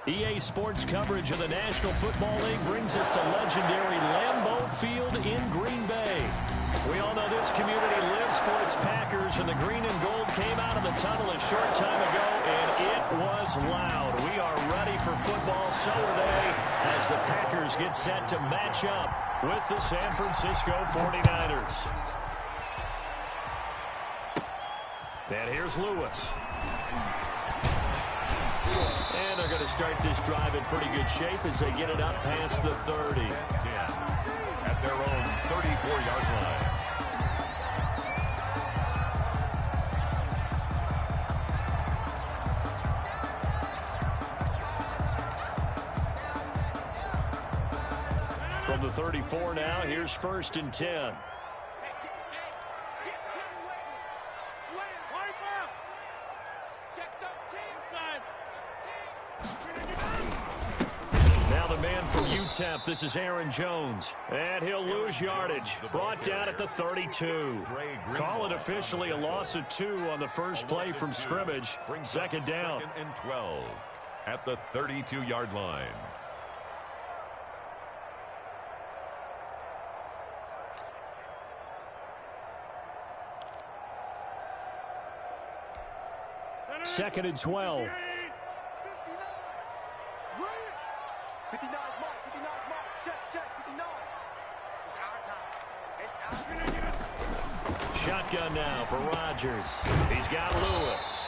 EA Sports coverage of the National Football League brings us to legendary Lambeau Field in Green Bay. We all know this community lives for its Packers, and the green and gold came out of the tunnel a short time ago, and it was loud. We are ready for football, so are they, as the Packers get set to match up with the San Francisco 49ers. And here's Lewis. And they're going to start this drive in pretty good shape as they get it up past the 30. 10 at their own 34-yard line. From the 34 now, here's 1st and 10. Now the man from UTEP, this is Aaron Jones. And he'll lose yardage. Brought down at the 32. Call it officially a loss of 2 on the first play from scrimmage. 2nd down. 2nd and 12 at the 32-yard line. Second and 12. 59 mark, 59 mark, check, 59. It's our time. It's our time. Shotgun now for Rodgers. He's got Lewis.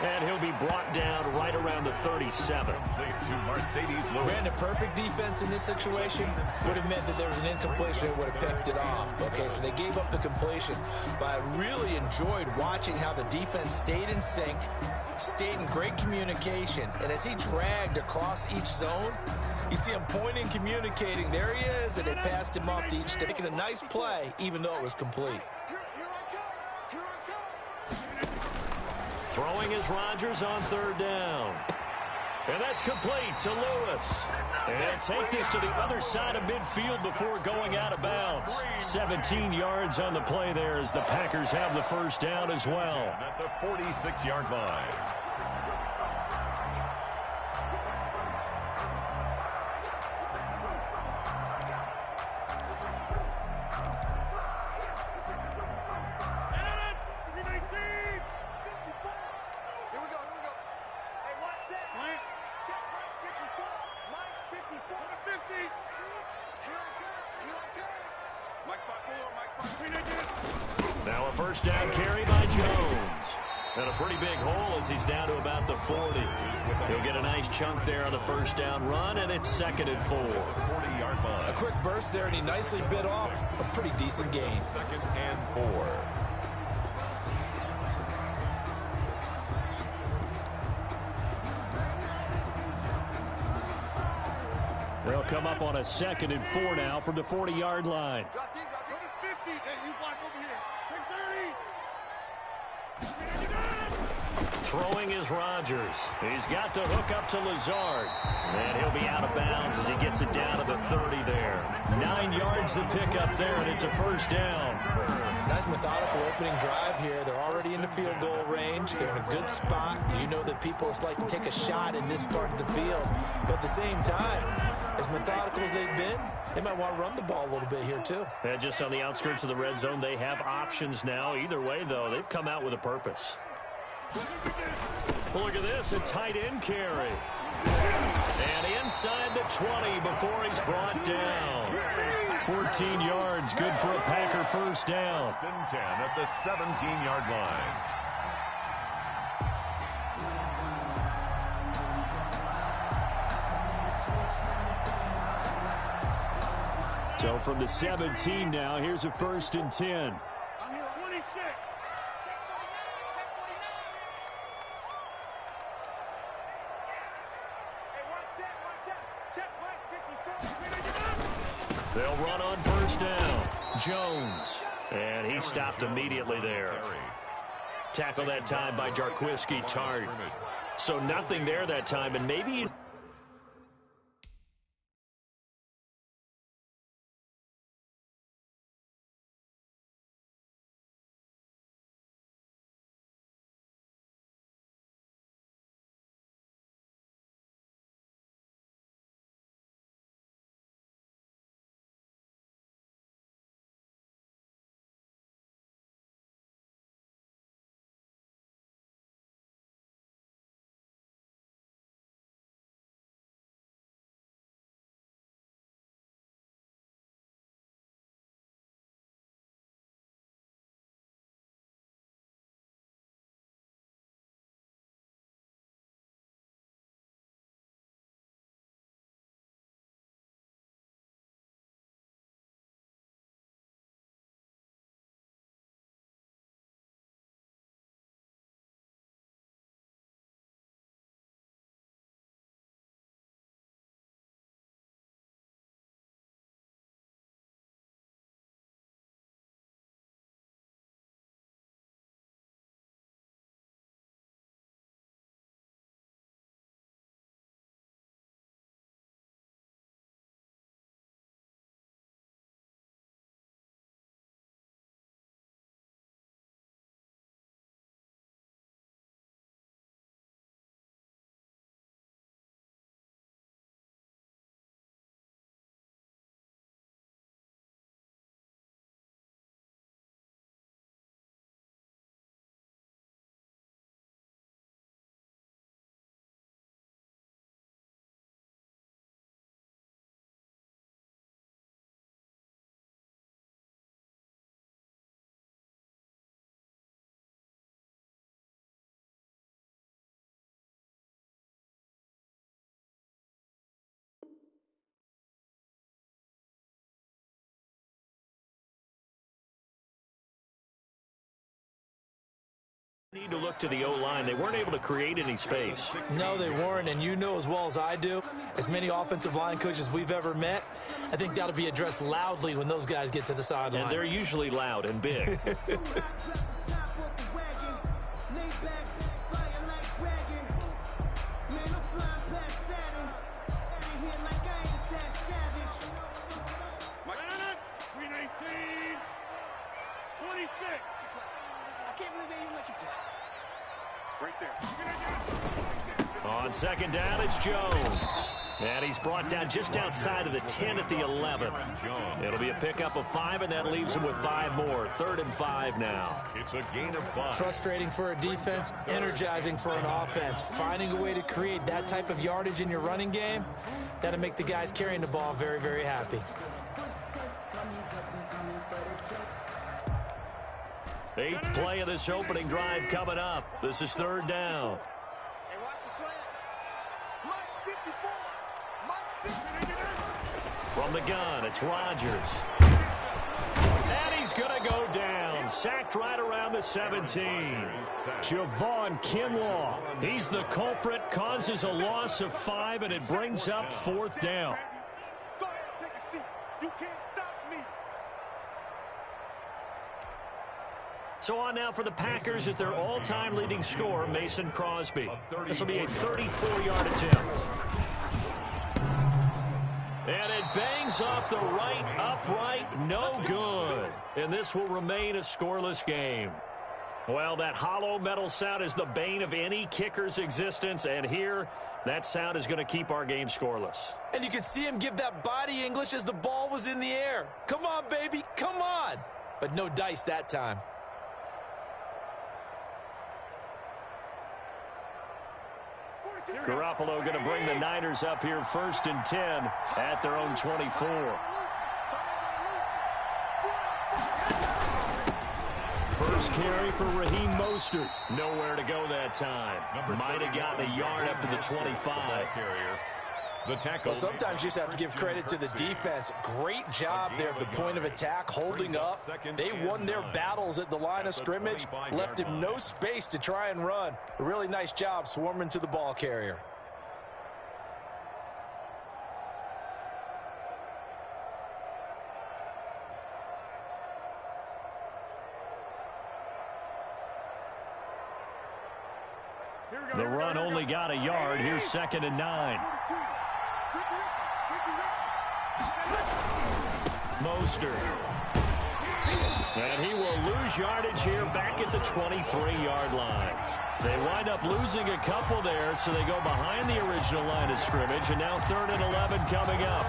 And he'll be brought down right around the 37. To Mercedes Lewis. Brandon, perfect defense in this situation would have meant that there was an incompletion that would have picked it off. Okay, so they gave up the completion. But I really enjoyed watching how the defense stayed in sync, stayed in great communication. And as he dragged across each zone, you see him pointing, communicating. There he is, and they passed him off to each, making a nice play, even though it was complete. Throwing is Rodgers on 3rd down. And that's complete to Lewis. And take this to the other side of midfield before going out of bounds. 17 yards on the play there as the Packers have the 1st down as well. At the 46-yard line. Now a 1st down carry by Jones. And a pretty big hole as he's down to about the 40. He'll get a nice chunk there on the 1st down run, and it's 2nd and 4. 40-yard line. A quick burst there, and he nicely bit off a pretty decent gain. 2nd and 4. They'll come up on a 2nd and 4 now from the 40-yard line. Drop deep, 50. Hey, you block over here. 30. Throwing is Rodgers. He's got to hook up to Lazard. And he'll be out of bounds as he gets it down to the 30 there. 9 yards to pick up there, and it's a 1st down. Nice methodical opening drive here. They're already in the field goal range. They're in a good spot. You know that people like to take a shot in this part of the field. But at the same time, as methodical as they've been, they might want to run the ball a little bit here too. And just on the outskirts of the red zone, they have options now. Either way, though, they've come out with a purpose. Look at this, a tight end carry. And inside the 20 before he's brought down. 14 yards, good for a Packer 1st down. 1st and 10 at the 17-yard line. So from the 17 now, here's a 1st and 10. They'll run on 1st down. Jones. And he stopped immediately there. Tackle that time by Jarquiski Tart. So nothing there that time, and maybe Need to look to the O-line. They weren't able to create any space. No, they weren't, and you know as well as I do, as many offensive line coaches we've ever met, I think that'll be addressed loudly when those guys get to the sideline. And they're usually loud and big. On second down, it's Jones. And he's brought down just outside of the 10 at the 11. It'll be a pickup of 5, and that leaves him with 5 more. 3rd and 5 now. It's a gain of 5. Frustrating for a defense, energizing for an offense. Finding a way to create that type of yardage in your running game, that'll make the guys carrying the ball very, very happy. 8th play of this opening drive coming up. This is 3rd down. Hey, watch the slant. Mike 54. Mike 54. From the gun, it's Rodgers. And he's going to go down. Sacked right around the 17. Javon Kinlaw. He's the culprit, causes a loss of 5, and it brings up 4th down. Go ahead, take a seat. You can't stop me. So on now for the Packers at their all-time leading scorer, Mason Crosby. This will be a 34-yard attempt. And it bangs off the right upright, no good. And this will remain a scoreless game. Well, that hollow metal sound is the bane of any kicker's existence, and here, that sound is going to keep our game scoreless. And you could see him give that body English as the ball was in the air. Come on, baby, come on. But no dice that time. Garoppolo going to bring the Niners up here 1st and 10 at their own 24. First carry for Raheem Mostert. Nowhere to go that time. Might have gotten a yard up to the 25. The tackle. Well, sometimes you just have to give credit to the defense. Great job there at the point of attack, holding up. They won their battles at the line of scrimmage, left him no space to try and run. A really nice job swarming to the ball carrier. The run only got a yard. Here's 2nd and 9. Mostert. And he will lose yardage here back at the 23-yard line. They wind up losing a couple there, so they go behind the original line of scrimmage, and now 3rd and 11 coming up.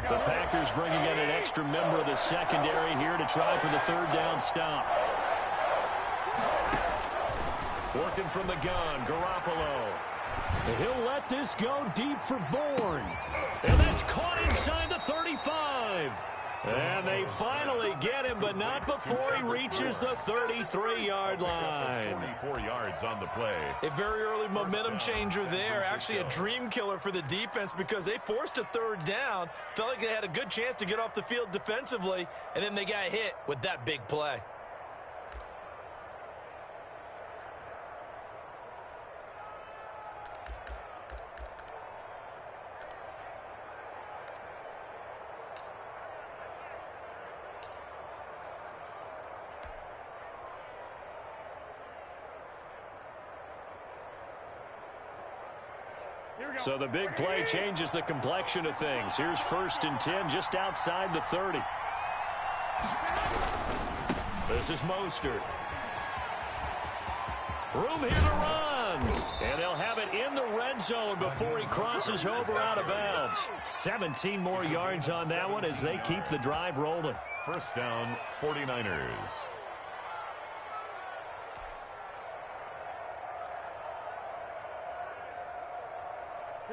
The Packers bringing in an extra member of the secondary here to try for the 3rd down stop. Working from the gun, Garoppolo. He'll let this go deep for Bourne. And that's caught inside the 35. And they finally get him, but not before he reaches the 33-yard line. 44 yards on the play. A very early momentum changer there. Actually a dream killer for the defense because they forced a 3rd down. Felt like they had a good chance to get off the field defensively, and then they got hit with that big play. So the big play changes the complexion of things. Here's 1st and 10 just outside the 30. This is Mostert. Room here to run. And they'll have it in the red zone before he crosses over out of bounds. 17 more yards on that one as they keep the drive rolling. 1st down, 49ers.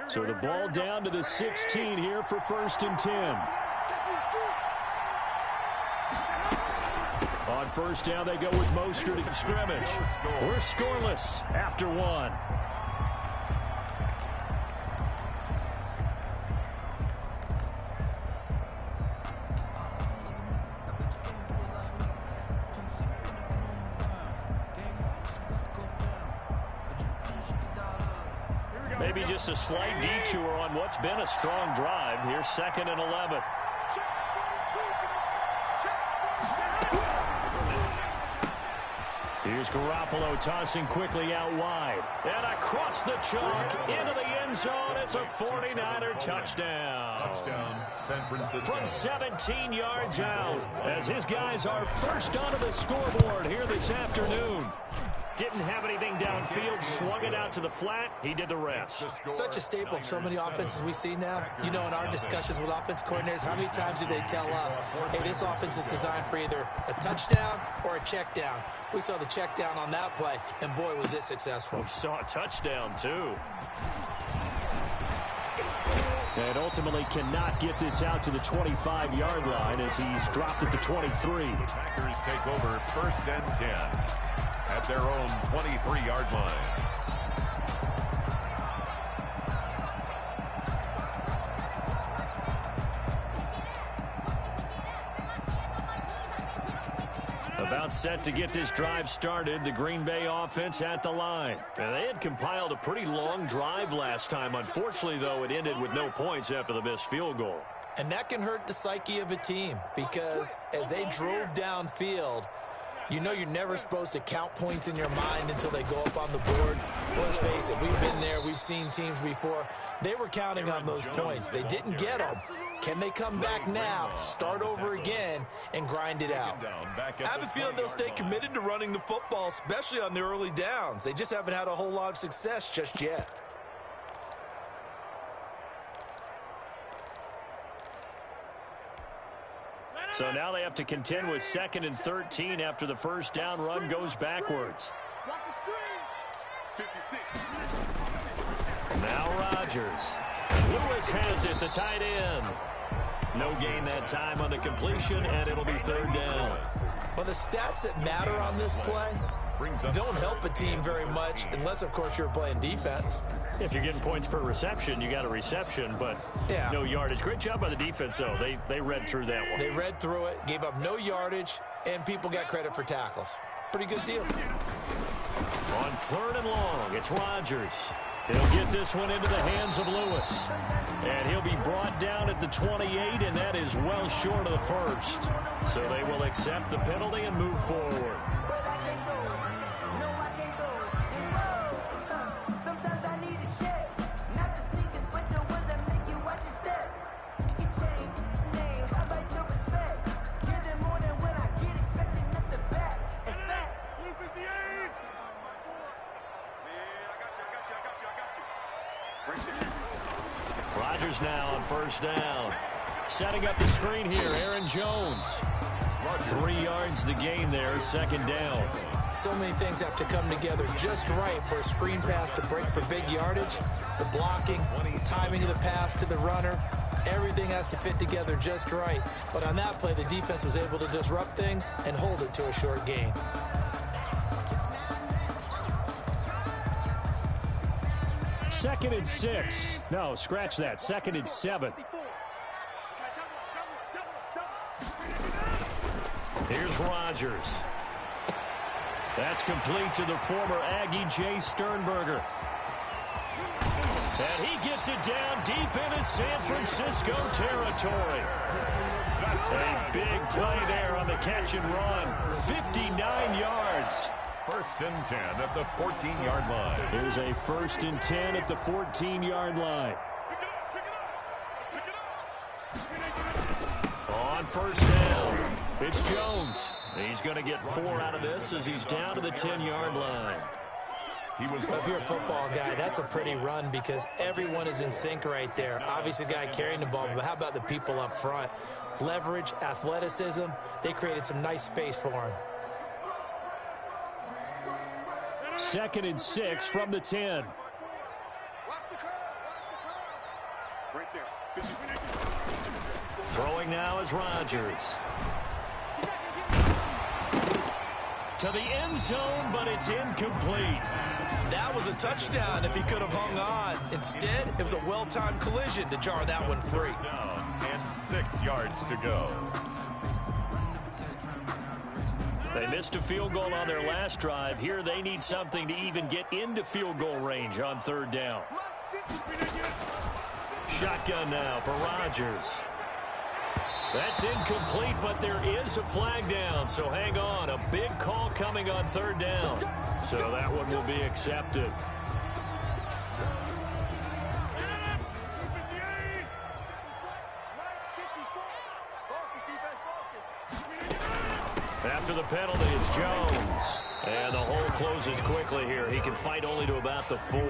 So the ball down to the 16 here for 1st and 10. On first down, they go with Mostert in scrimmage. We're scoreless after one. Maybe just a slight detour on what's been a strong drive. Here's 2nd and 11. Here's Garoppolo tossing quickly out wide. And across the chalk into the end zone. It's a 49er touchdown. Touchdown, San Francisco. From 17 yards out as his guys are first onto the scoreboard here this afternoon. Didn't have anything downfield, swung it out to the flat. He did the rest. Such a staple of so many offenses we see now. You know, in our discussions with offense coordinators, how many times do they tell us, hey, this offense is designed for either a touchdown or a check down. We saw the check down on that play, and boy, was it successful. We saw a touchdown, too. And ultimately cannot get this out to the 25-yard line as he's dropped at the 23. The Packers take over 1st and 10 at their own 23-yard line. About set to get this drive started, the Green Bay offense at the line. And they had compiled a pretty long drive last time. Unfortunately, though, it ended with no points after the missed field goal. And that can hurt the psyche of a team because as they drove downfield, you know you're never supposed to count points in your mind until they go up on the board. Let's face it, we've been there. We've seen teams before. They were counting on those points. They didn't get them. Can they come back now, start over again, and grind it out? I have a feeling they'll stay committed to running the football, especially on the early downs. They just haven't had a whole lot of success just yet. So now they have to contend with 2nd and 13 after the first down run goes backwards. Now Rodgers. Lewis has it, the tight end. No gain that time on the completion, and it'll be 3rd down. Well, the stats that matter on this play don't help a team very much unless, of course, you're playing defense. If you're getting points per reception, you got a reception, but no yardage. Great job by the defense, though. They read through that one. They read through it, gave up no yardage, and people got credit for tackles. Pretty good deal. On 3rd and long, it's Rodgers. He'll get this one into the hands of Lewis. And he'll be brought down at the 28, and that is well short of the first. So they will accept the penalty and move forward. Rodgers now on 1st down. Setting up the screen here, Aaron Jones. 3 yards the gain there, 2nd down. So many things have to come together just right for a screen pass to break for big yardage. The blocking, the timing of the pass to the runner, everything has to fit together just right. But on that play, the defense was able to disrupt things and hold it to a short gain. Second and 6. No, scratch that. 2nd and 7. Here's Rodgers. That's complete to the former Aggie Jay Sternberger. And he gets it down deep into San Francisco territory. A big play there on the catch and run. 59 yards. 1st and 10 at the 14-yard line. Here's a 1st and 10 at the 14-yard line. On 1st down, it's Jones. He's going to get 4 out of this as he's down to the 10-yard line. If you're a football guy, that's a pretty run because everyone is in sync right there. Obviously, the guy carrying the ball, but how about the people up front? Leverage, athleticism, they created some nice space for him. 2nd and 6 from the 10. Throwing now is Rodgers. to the end zone, but it's incomplete. That was a touchdown if he could have hung on. Instead, it was a well-timed collision to jar that one free. Down and 6 yards to go. They missed a field goal on their last drive. Here they need something to even get into field goal range on third down. Shotgun now for Rodgers. That's incomplete, but there is a flag down, so hang on. A big call coming on third down. So that one will be accepted. After the penalty, it's Jones. And the hole closes quickly here. He can fight only to about the 4.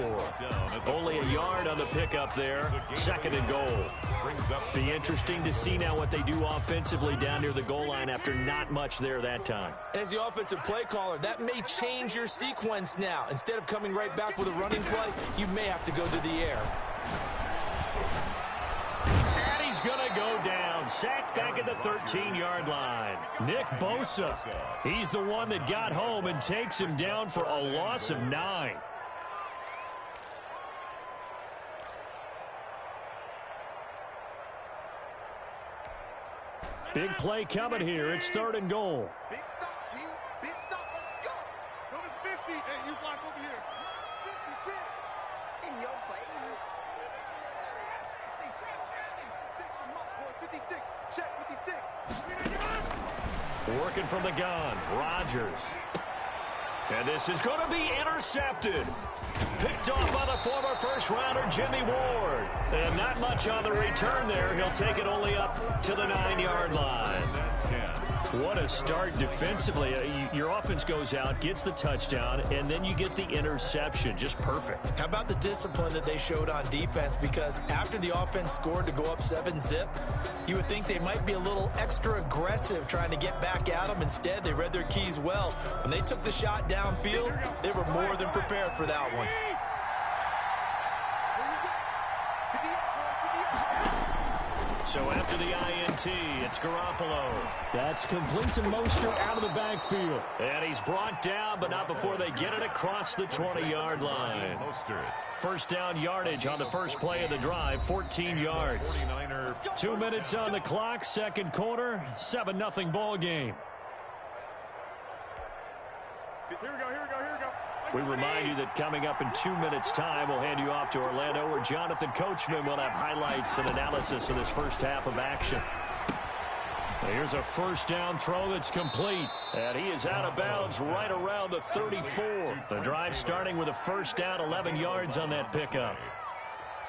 Only a yard on the pickup there. 2nd and goal. Be interesting to see now what they do offensively down near the goal line after not much there that time. As the offensive play caller, that may change your sequence now. Instead of coming right back with a running play, you may have to go to the air. And he's going to go down. Sacked back at the 13-yard line. Nick Bosa. He's the one that got home and takes him down for a loss of 9. Big play coming here. It's 3rd and goal. Big stop, G. Big stop. Let's go. Go to 50. Hey, you block over here. 56. In your face. 56. Check 56. Working from the gun. Rodgers. And this is going to be intercepted. Picked off by the former first-rounder Jimmy Ward. And not much on the return there. He'll take it only up to the 9-yard line. What a start defensively. Your offense goes out, gets the touchdown, and then you get the interception. Just perfect. How about the discipline that they showed on defense? Because after the offense scored to go up 7-zip, you would think they might be a little extra aggressive trying to get back at them. Instead, they read their keys well. When they took the shot downfield, they were more than prepared for that one. So after the INT, it's Garoppolo. That's complete to Mostert out of the backfield. And he's brought down, but not before they get it across the 20-yard line. First down yardage on the first play of the drive, 14 yards. 2 minutes on the clock, 2nd quarter, 7-0 ball game. Here we go, here we go, here we go. We remind you that coming up in 2 minutes' time, we'll hand you off to Orlando, where Jonathan Coachman will have highlights and analysis of this first half of action. Here's a first down throw that's complete, and he is out of bounds right around the 34. The drive starting with a first down, 11 yards on that pickup.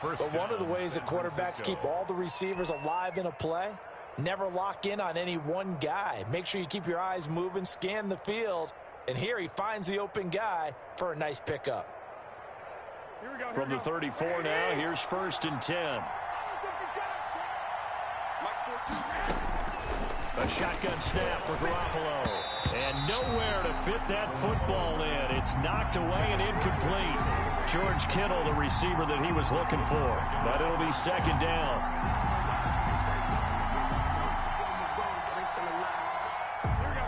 But one of the ways that quarterbacks keep all the receivers alive in a play, never lock in on any one guy. Make sure you keep your eyes moving, scan the field. And here he finds the open guy for a nice pickup. From the 34 now, here's 1st and 10. A shotgun snap for Garoppolo. And nowhere to fit that football in. It's knocked away and incomplete. George Kittle, the receiver that he was looking for. But it'll be 2nd down.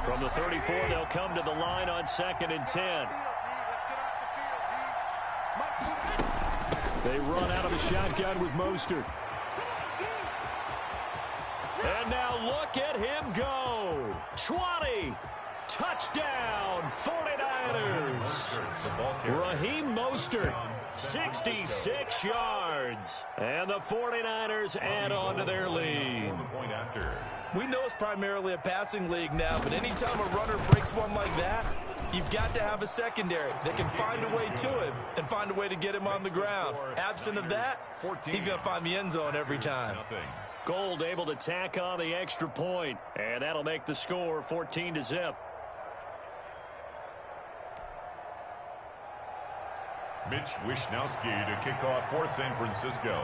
From the 34, they'll come to the line on 2nd and 10. They run out of the shotgun with Mostert. And now look at him go. 20. Touchdown, 49ers. Raheem Mostert, 66 yards. And the 49ers add on to their lead. We know it's primarily a passing league now, but anytime a runner breaks one like that, you've got to have a secondary that can find a way to him and find a way to get him on the ground. Absent of that, he's going to find the end zone every time. Gold able to tack on the extra point, and that'll make the score 14-0. Mitch Wishnowsky to kick off for San Francisco.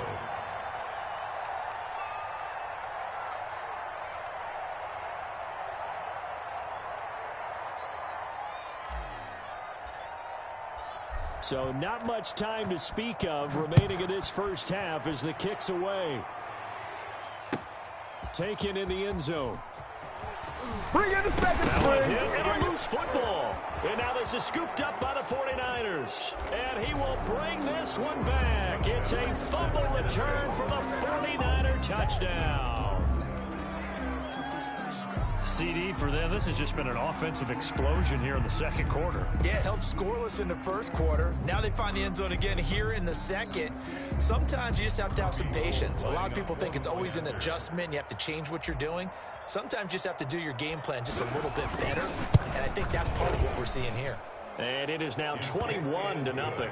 So not much time to speak of remaining in this first half as the kick's away. Taken in the end zone. Bring in the second Now a string. hit and a loose football. And now this is scooped up by the 49ers. And he will bring this one back. It's a fumble return for the 49er touchdown. CD for them. This has just been an offensive explosion here in the second quarter. Yeah, held scoreless in the first quarter. Now they find the end zone again here in the second. Sometimes you just have to have some patience. A lot of people think it's always an adjustment. You have to change what you're doing. Sometimes you just have to do your game plan just a little bit better. And I think that's part of what we're seeing here. And it is now 21-0.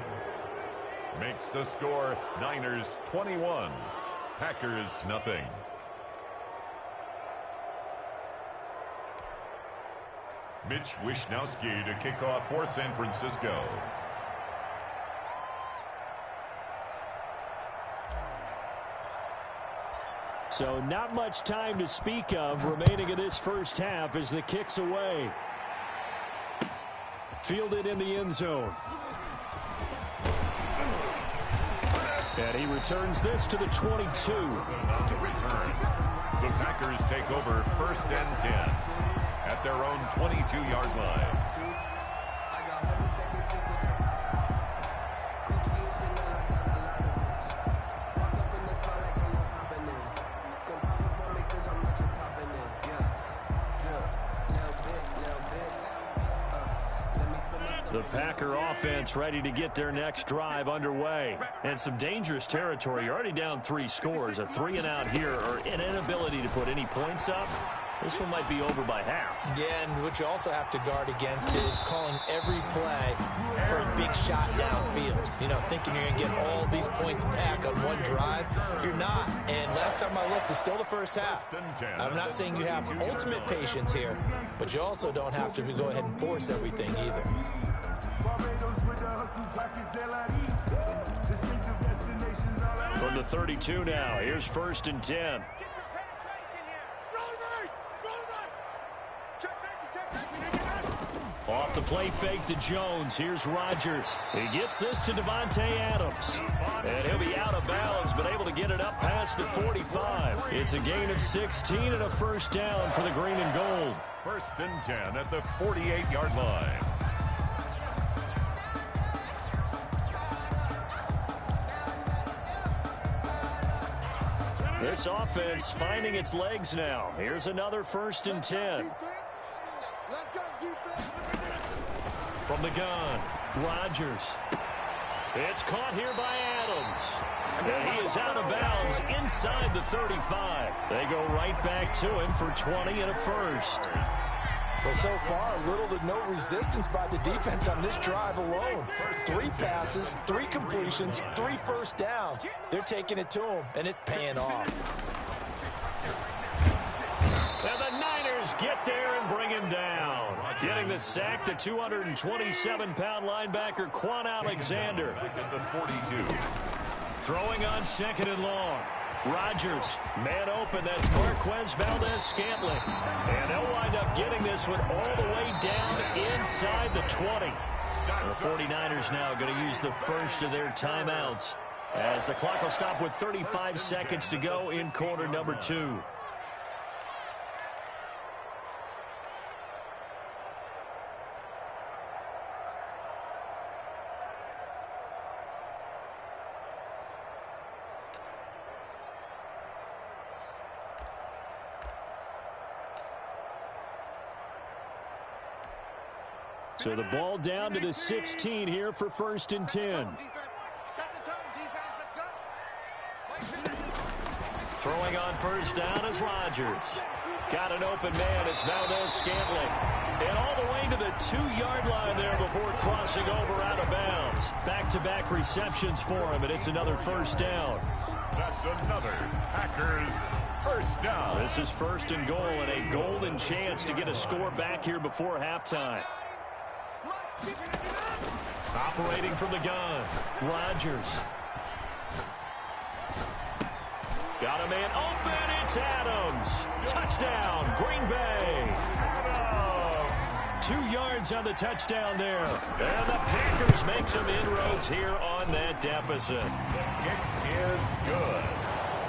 Makes the score Niners 21, Packers nothing. Mitch Wishnowsky to kick off for San Francisco. So not much time to speak of remaining in this first half as the kick's away. Fielded in the end zone. And he returns this to the 22. On the return, the Packers take over 1st and 10 at their own 22-yard line. The Packer offense ready to get their next drive underway. And some dangerous territory. You're already down 3 scores. A 3-and-out here or an inability to put any points up. This one might be over by half. Yeah, and what you also have to guard against is calling every play for a big shot downfield. You know, thinking you're going to get all these points back on one drive. You're not. And last time I looked, it's still the first half. I'm not saying you have ultimate patience here, but you also don't have to go ahead and force everything either. From the 32 now, here's 1st and 10. Off the play fake to Jones. Here's Rodgers. He gets this to Devontae Adams. And he'll be out of bounds, but able to get it up past the 45. It's a gain of 16 and a first down for the green and gold. 1st and 10 at the 48-yard line. This offense finding its legs now. Here's another 1st and 10. From the gun, Rodgers. It's caught here by Adams. And he is out of bounds inside the 35. They go right back to him for 20 and a first. Well, so far, little to no resistance by the defense on this drive alone. 3 passes, 3 completions, 3 first downs. They're taking it to him, and it's paying off. And the Niners get there and bring him down. Getting the sack, the 227-pound linebacker, Quan Alexander. The 42. Throwing on 2nd and long. Rodgers, man open, that's Marquez Valdez-Scantling. And they'll wind up getting this one all the way down inside the 20. The 49ers now going to use the first of their timeouts as the clock will stop with 35 seconds to go in quarter number 2. So the ball down to the 16 here for 1st and 10. Throwing on first down is Rodgers. Got an open man. It's Valdez-Scantling. And all the way to the 2-yard line there before crossing over out of bounds. Back-to-back receptions for him, and it's another first down. That's another Packers first down. This is 1st and goal and a golden chance to get a score back here before halftime. Operating from the gun, Rodgers. Got a man open, it's Adams. Touchdown, Green Bay. 2 yards on the touchdown there. And the Packers make some inroads here on that deficit. The kick is good.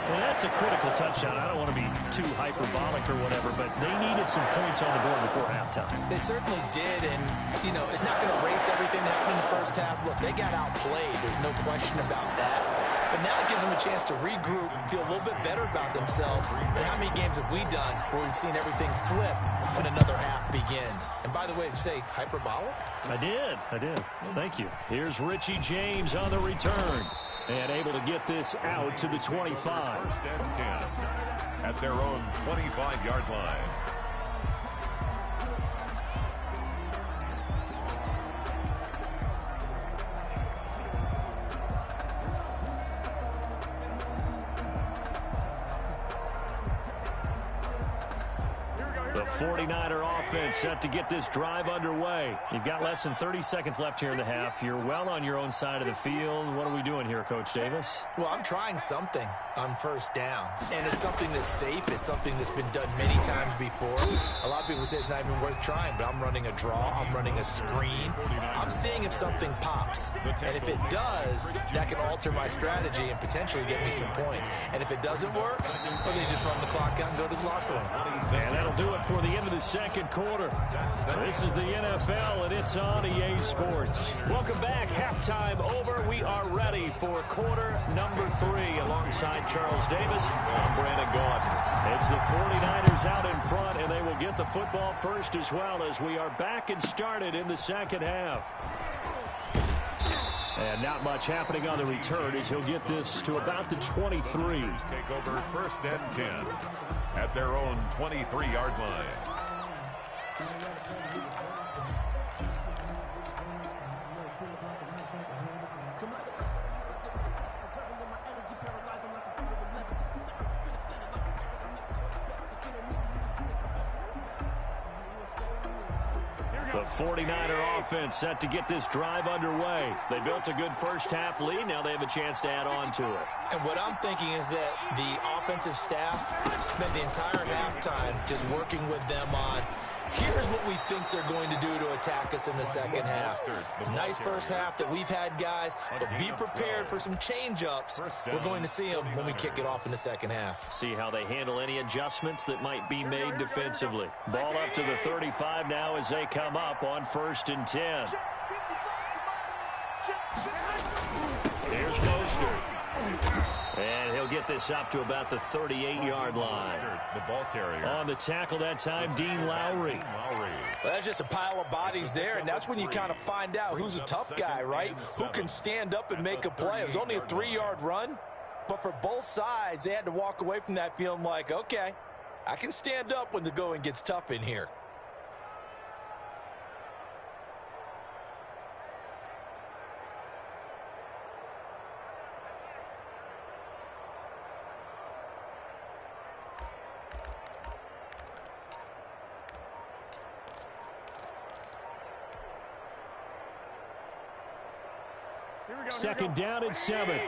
And that's a critical touchdown. I don't want to be too hyperbolic or whatever, but they needed some points on the board before halftime. They certainly did, and, you know, it's not going to erase everything that happened in the first half. Look, they got outplayed. There's no question about that. But now it gives them a chance to regroup, feel a little bit better about themselves. But how many games have we done where we've seen everything flip when another half begins? And by the way, did you say hyperbolic? I did. Well, thank you. Here's Richie James on the return. And able to get this out to the 25. First and 10 at their own 25-yard line. The 49er offense set to get this drive underway. You've got less than 30 seconds left here in the half. You're well on your own side of the field. What are we doing here, Coach Davis? Well, I'm trying something on first down. And it's something that's safe. It's something that's been done many times before. A lot of people say it's not even worth trying, but I'm running a draw. I'm running a screen. I'm seeing if something pops. And if it does, that can alter my strategy and potentially get me some points. And if it doesn't work, well, they just run the clock out and go to the locker room. And that'll do it for the end of the second quarter. This is the NFL, and it's on EA Sports. Welcome back. Halftime over. We are ready for quarter number 3. Alongside Charles Davis, I'm Brandon Gaudin. It's the 49ers out in front, and they will get the football first as well as we are back and started in the second half. And not much happening on the return as he'll get this to about the 23. Take over first and 10 at their own 23-yard line. The 49er offense set to get this drive underway. They built a good first half lead. Now they have a chance to add on to it. And what I'm thinking is that the offensive staff spent the entire halftime just working with them on, here's what we think they're going to do to attack us in the second half. Nice first half that we've had, guys, but be prepared for some change-ups. We're going to see them when we kick it off in the second half. See how they handle any adjustments that might be made defensively. Ball up to the 35 now as they come up on first and 10. Here's Mostert. And he'll get this up to about the 38-yard line. The ball carrier. On the tackle that time, Dean Lowry. Well, that's just a pile of bodies there, and that's when you kind of find out who's a tough guy, right? Who can stand up and make a play. It was only a 3-yard run, but for both sides, they had to walk away from that feeling like, okay, I can stand up when the going gets tough in here. Second down and 7.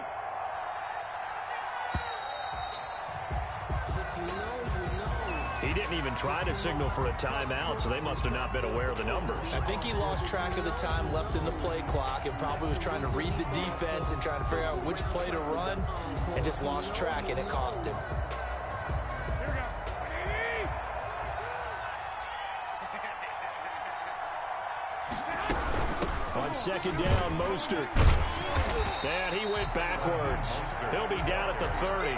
He didn't even try to signal for a timeout, so they must have not been aware of the numbers. I think he lost track of the time left in the play clock and probably was trying to read the defense and trying to figure out which play to run and just lost track, and it cost him. On second down, Mostert. And he went backwards. He'll be down at the 30.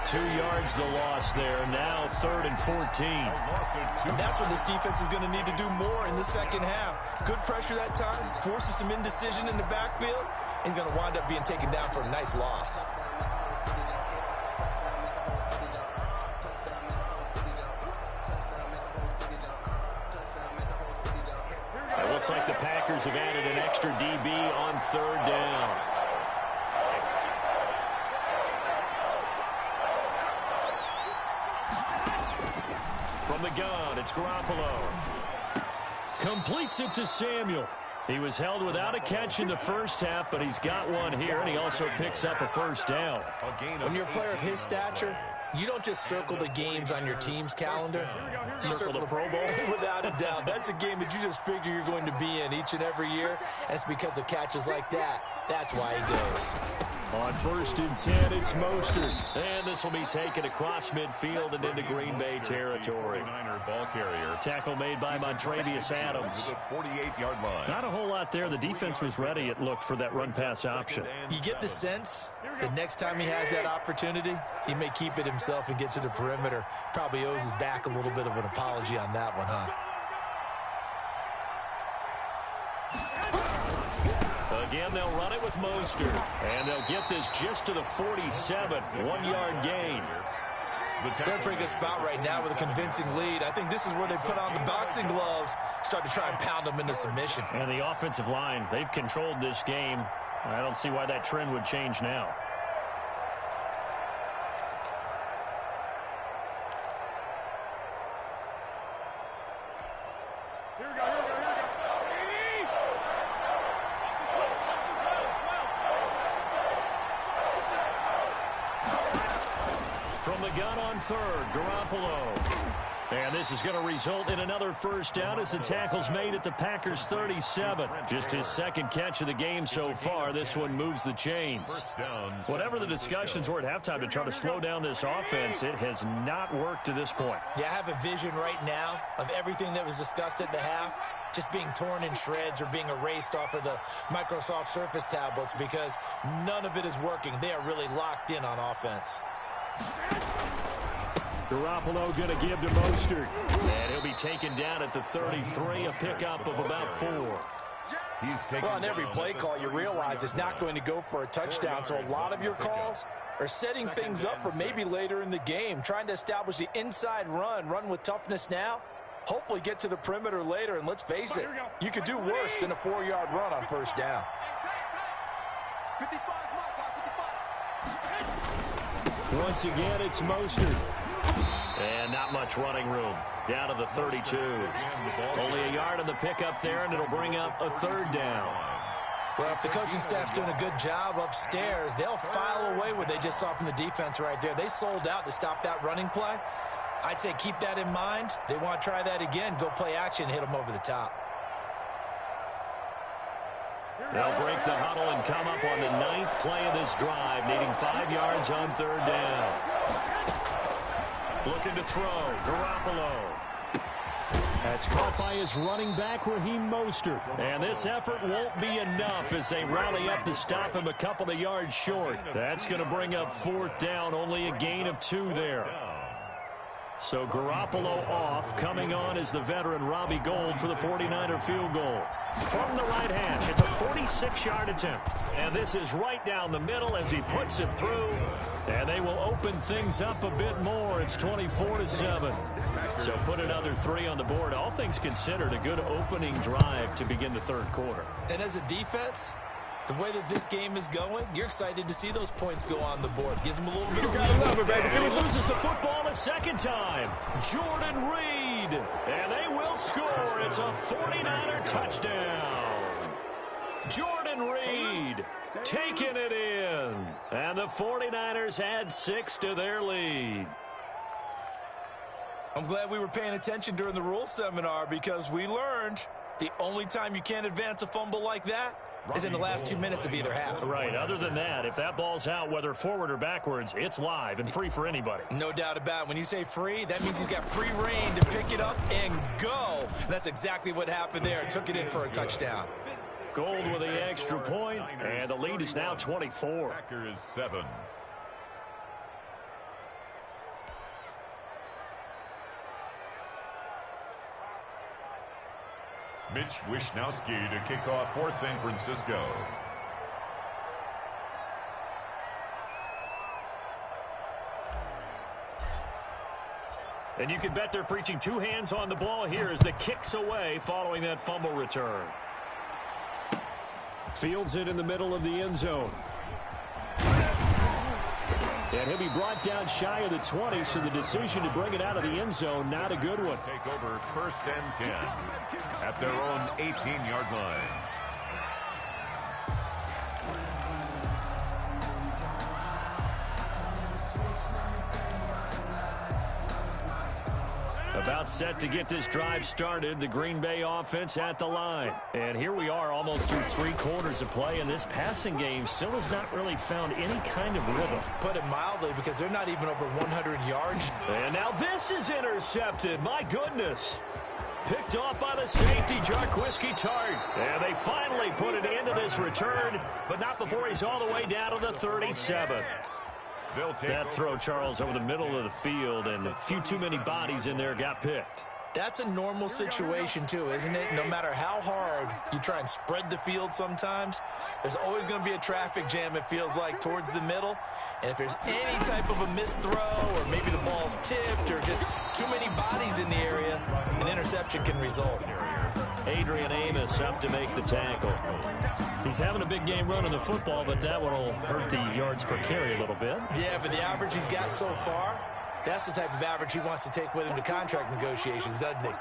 2 yards the loss there. Now 3rd and 14. And that's what this defense is going to need to do more in the second half. Good pressure that time. Forces some indecision in the backfield. He's going to wind up being taken down for a nice loss. It looks like the Packers have added an extra DB on 3rd down. From the gun, it's Garoppolo. Completes it to Samuel. He was held without a catch in the first half, but he's got one here, and he also picks up a first down. When you're a player of his stature, you don't just circle the games on your team's calendar. You circle the Pro Bowl? Without a doubt. That's a game that you just figure you're going to be in each and every year. And it's because of catches like that. That's why he goes. On 1st and 10, it's Mostert. And this will be taken across midfield and into Green Bay territory. Ball carrier. Tackle made by Montrevious Adams. To the 48-yard line. Not a whole lot there. The defense was ready, it looked, for that run-pass option. You get the sense that next time he has that opportunity, he may keep it himself and get to the perimeter. Probably owes his back a little bit of an apology on that one, huh? Again, they'll run it with Mostert. And they'll get this just to the 47. 1-yard gain. They're in a pretty good spot right now with a convincing lead. I think this is where they put on the boxing gloves, start to try and pound them into submission. And the offensive line, they've controlled this game. I don't see why that trend would change now. From the gun on third, Garoppolo. And this is going to result in another first down as the tackle's made at the Packers' 37. Just his second catch of the game so far. This one moves the chains. Whatever the discussions were at halftime to try to slow down this offense, it has not worked to this point. Yeah, I have a vision right now of everything that was discussed at the half just being torn in shreds or being erased off of the Microsoft Surface tablets because none of it is working. They are really locked in on offense. Garoppolo going to give to Mostert. And he'll be taken down at the 33, a pickup of about 4. Well, on every play call, you realize it's not going to go for a touchdown, so a lot of your calls are setting things up for maybe later in the game, trying to establish the inside run with toughness now, hopefully get to the perimeter later, and let's face it, you could do worse than a 4-yard run on first down. Once again, it's Mostert. And not much running room. Down to the 32. Only a yard on the pickup there, and it'll bring up a third down. Well, if the coaching staff's doing a good job upstairs, they'll file away what they just saw from the defense right there. They sold out to stop that running play. I'd say keep that in mind. They want to try that again. Go play action, hit them over the top. They'll break the huddle and come up on the 9th play of this drive, needing 5 yards on third down. Looking to throw, Garoppolo. That's caught by his running back, Raheem Mostert. And this effort won't be enough as they rally up to stop him a couple of yards short. That's going to bring up 4th down, only a gain of 2 there. So Garoppolo off. Coming on is the veteran Robbie Gould for the 49er field goal. From the right hash, it's a 46-yard attempt. And this is right down the middle as he puts it through. And they will open things up a bit more. It's 24-7. So put another 3 on the board. All things considered, a good opening drive to begin the third quarter. And as a defense, the way that this game is going, you're excited to see those points go on the board. Gives them a little bit of He loses the football a second time. Jordan Reed. And they will score. It's a 49er touchdown. Jordan Reed taking it in. And the 49ers add 6 to their lead. I'm glad we were paying attention during the rules seminar because we learned the only time you can't advance a fumble like that is in the last 2 minutes of either half. Right. Other than that, if that ball's out, whether forward or backwards, it's live and free for anybody. No doubt about it. When you say free, that means he's got free reign to pick it up and go. And that's exactly what happened there. Took it in for a touchdown. Gould with the extra point, and the lead is now 24. Packers 7. Mitch Wishnowsky to kick off for San Francisco. And you can bet they're preaching 2 hands on the ball here as the kick's away following that fumble return. Fields it in the middle of the end zone. And he'll be brought down shy of the 20, so the decision to bring it out of the end zone, not a good one. Take over 1st and 10 at their own 18-yard line. About set to get this drive started. The Green Bay offense at the line. And here we are almost through 3 quarters of play, and this passing game still has not really found any kind of rhythm. Put it mildly, because they're not even over 100 yards. And now this is intercepted. My goodness. Picked off by the safety, Jarquiski Tart. And they finally put it into this return, but not before he's all the way down to the 37. That throw, Charles, over the middle of the field, and a few too many bodies in there got picked. That's a normal situation, too, isn't it? No matter how hard you try and spread the field sometimes, there's always going to be a traffic jam, it feels like, towards the middle. And if there's any type of a missed throw, or maybe the ball's tipped, or just too many bodies in the area, an interception can result. Adrian Amos up to make the tackle. He's having a big game running the football, but that one will hurt the yards per carry a little bit. Yeah, but the average he's got so far, that's the type of average he wants to take with him to contract negotiations, doesn't he?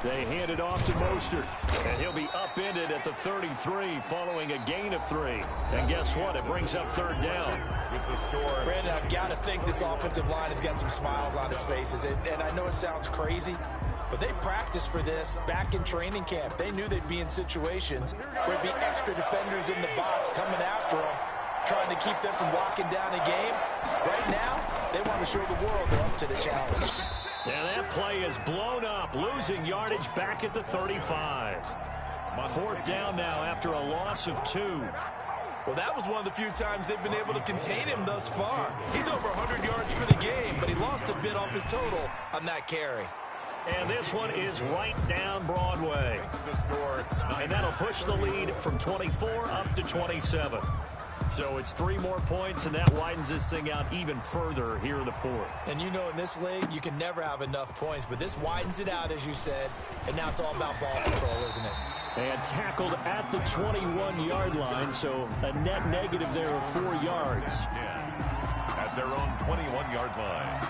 They hand it off to Mostert, and he'll be upended at the 33 following a gain of 3. And guess what? It brings up 3rd down. With the score. Brandon, I've got to think this offensive line has got some smiles on its faces. And I know it sounds crazy, but they practiced for this back in training camp. They knew they'd be in situations where there'd be extra defenders in the box coming after them, trying to keep them from locking down a game. Right now, they want to show the world they're up to the challenge. And that play is blown up, losing yardage back at the 35. 4th down now after a loss of 2. Well, that was one of the few times they've been able to contain him thus far. He's over 100 yards for the game, but he lost a bit off his total on that carry. And this one is right down Broadway. And that'll push the lead from 24 up to 27. So it's 3 more points, and that widens this thing out even further here in the 4th. And you know, in this league, you can never have enough points, but this widens it out, as you said, and now it's all about ball control, isn't it? And tackled at the 21-yard line, so a net negative there of 4 yards. At their own 21-yard line.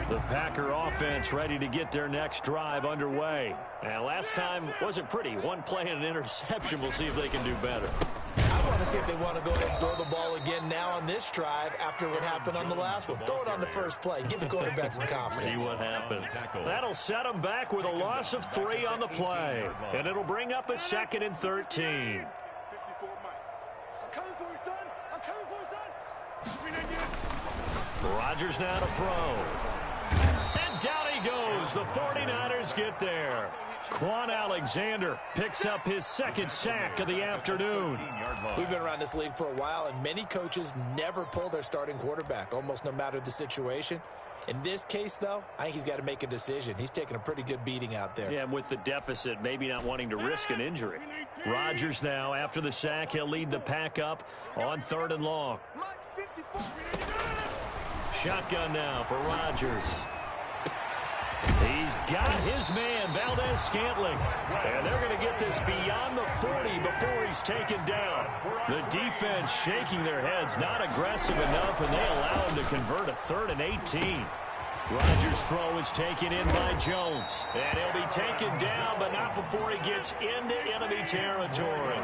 The Packer offense ready to get their next drive underway. And last time wasn't pretty. One play and an interception. We'll see if they can do better. I want to see if they want to go ahead and throw the ball again now on this drive after what happened on the last one. Throw it on the first play. Give the quarterback some confidence. See what happens. That'll set them back with a loss of 3 on the play. And it'll bring up a 2nd and 13. 54 Mike. I'm coming for you, son. I'm coming for you, son. Rodgers now to throw. And down he goes. The 49ers get there. Quan Alexander picks up his 2nd sack of the afternoon. We've been around this league for a while, and many coaches never pull their starting quarterback, almost no matter the situation. In this case, though, I think he's got to make a decision. He's taking a pretty good beating out there. Yeah, and with the deficit, maybe not wanting to risk an injury. Rodgers now, after the sack, he'll lead the pack up on 3rd and long. Shotgun now for Rodgers. He's got his man, Valdez-Scantling. And they're going to get this beyond the 40 before he's taken down. The defense shaking their heads, not aggressive enough, and they allow him to convert a 3rd and 18. Rodgers' throw is taken in by Jones. And he'll be taken down, but not before he gets into enemy territory.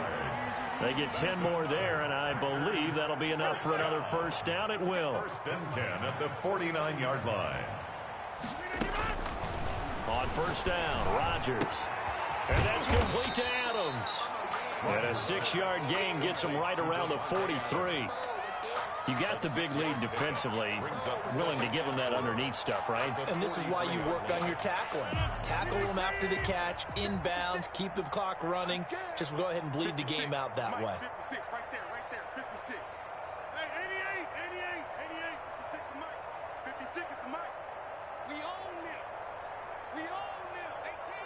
They get 10 more there, and I believe that'll be enough for another 1st down. It will. 1st and 10 at the 49-yard line. On 1st down, Rodgers. And that's complete to Adams. And a 6-yard gain gets him right around the 43. You got the big lead defensively, willing to give him that underneath stuff, right? And this is why you work on your tackling. Tackle them after the catch, inbounds, keep the clock running. Just go ahead and bleed the game out that way. 56, right there, 56. Hey, 88, 56 to Mike. 56 is to Mike. We own them. We own them. 18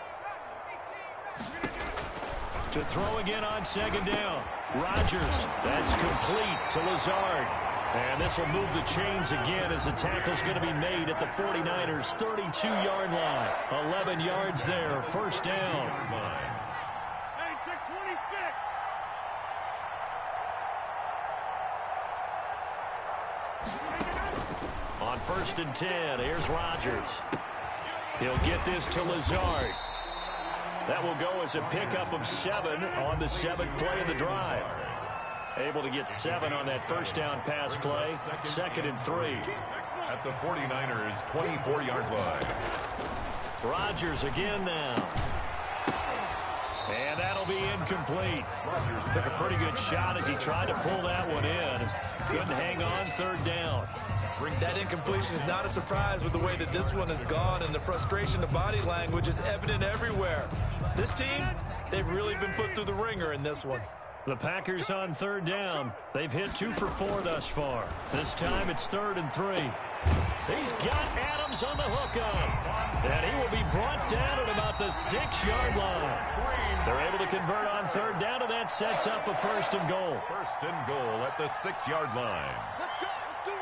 right. To throw again on 2nd down. Rodgers, that's complete to Lazard. And this will move the chains again as the tackle's going to be made at the 49ers' 32-yard line. 11 yards there, 1st down. Hey, 26. On 1st and 10, here's Rodgers. He'll get this to Lazard. That will go as a pickup of 7 on the 7th play of the drive. Able to get 7 on that first down pass play. 2nd and 3. At the 49ers' 24-yard line. Rodgers again now. And that'll be incomplete. Rodgers took a pretty good shot as he tried to pull that one in. Couldn't hang on 3rd down. That incompletion is not a surprise with the way that this one has gone, and the frustration of body language is evident everywhere. This team, they've really been put through the ringer in this one. The Packers on 3rd down. They've hit 2 for 4 thus far. This time it's 3rd and 3. He's got Adams on the hook up. And he will be brought down at about the 6-yard line. They're able to convert on 3rd down, and that sets up a 1st and goal. 1st and goal at the 6-yard line. Let's go. Let's do it.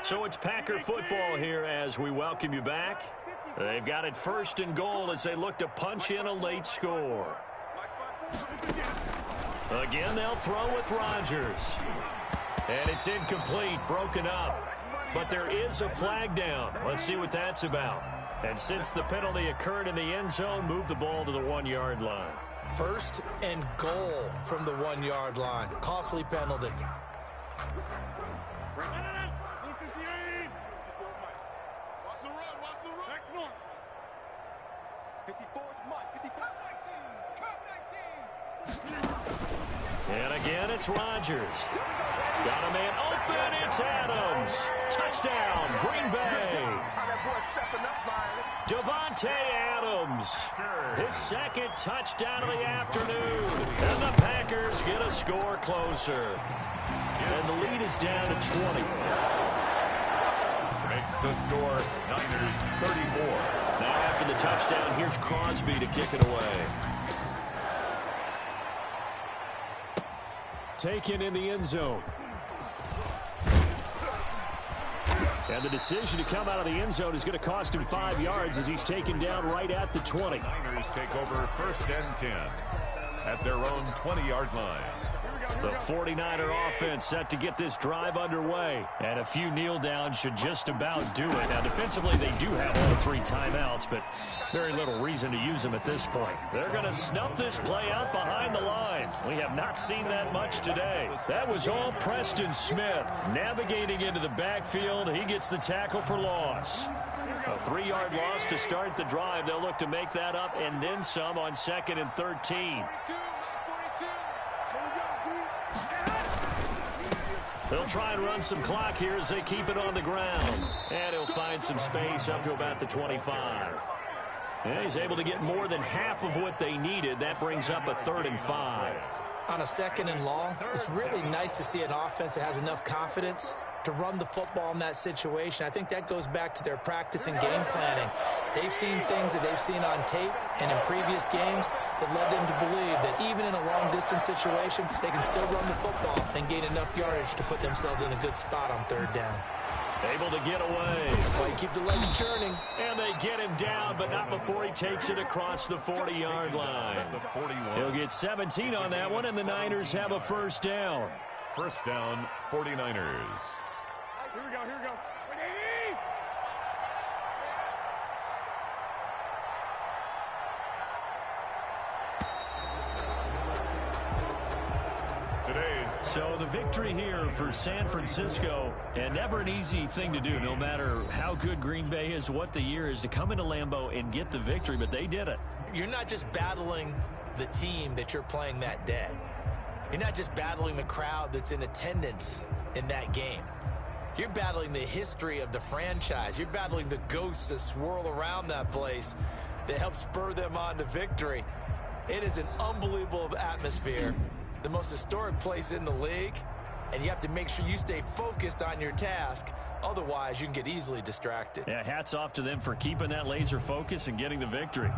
So it's Packer football here as we welcome you back. They've got it 1st and goal as they look to punch in a late score. Again, they'll throw with Rodgers. And it's incomplete, broken up. But there is a flag down. Let's see what that's about. And since the penalty occurred in the end zone, move the ball to the 1-yard line. 1st and goal from the 1-yard line. Costly penalty. Watch the run. Watch the run. Back north. 54 is Mike. 55. 19. And again, it's Rodgers. Got a man open. It's Adams. Touchdown, Green Bay. Devontae Adams. His 2nd touchdown of the afternoon. And the Packers get a score closer. And the lead is down to 20. Makes the score Niners 34. Now after the touchdown, here's Crosby to kick it away. Taken in the end zone. And the decision to come out of the end zone is going to cost him 5 yards as he's taken down right at the 20. Niners take over 1st and 10 at their own 20-yard line. The 49er offense set to get this drive underway. And a few kneel downs should just about do it. Now, defensively, they do have all 3 timeouts, but very little reason to use them at this point. They're going to snuff this play out behind the line. We have not seen that much today. That was all Preston Smith. Navigating into the backfield, he gets the tackle for loss. A 3-yard loss to start the drive. They'll look to make that up and then some on 2nd and 13. They'll try and run some clock here as they keep it on the ground. And he'll find some space up to about the 25. And he's able to get more than half of what they needed. That brings up a 3rd and 5. On a 2nd and long, it's really nice to see an offense that has enough confidence to run the football in that situation. I think that goes back to their practice and game planning. They've seen things that they've seen on tape and in previous games that led them to believe that even in a long-distance situation, they can still run the football and gain enough yardage to put themselves in a good spot on 3rd down. Able to get away. That's why you keep the legs churning. And they get him down, but not before he takes it across the 40-yard line. He'll get 17 on that one, and the Niners have a 1st down. 1st down, 49ers. Here we go. Here we go. So the victory here for San Francisco, and never an easy thing to do, no matter how good Green Bay is, what the year is, to come into Lambeau and get the victory, but they did it. You're not just battling the team that you're playing that day. You're not just battling the crowd that's in attendance in that game. You're battling the history of the franchise. You're battling the ghosts that swirl around that place that help spur them on to victory. It is an unbelievable atmosphere. The most historic place in the league, and you have to make sure you stay focused on your task. Otherwise, you can get easily distracted. Yeah, hats off to them for keeping that laser focus and getting the victory.